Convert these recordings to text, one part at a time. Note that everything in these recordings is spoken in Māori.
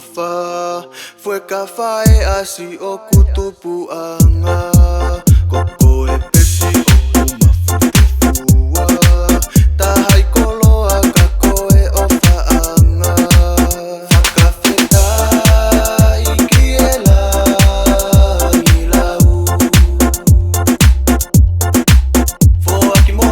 ofa fue kafae asi o kutupuanga koko e pesi o kumafutefua tahai koloa kakoe ofaanga fakafeta ikiela ngilau foaki mo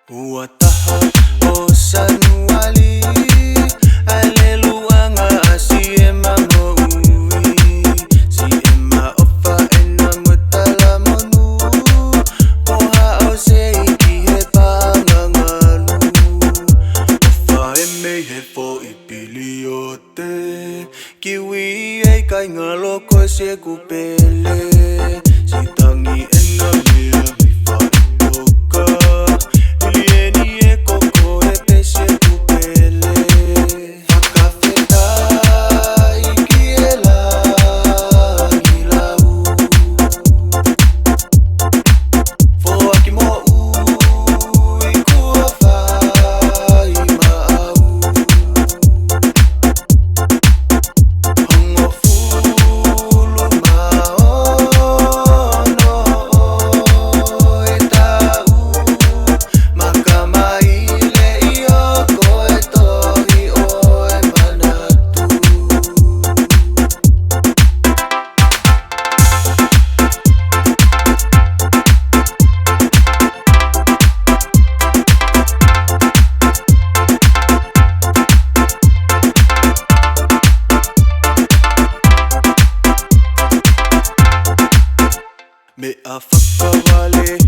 Wataha o sanuali aleluanga si ema mo ui si ema ofa ena mutala monu oha o se iki he panganganu ofa eme he fo ipiliote kiwi ei kai ngalo ko se kupele si tangi ena mea mi fa ipoka Me afaka vale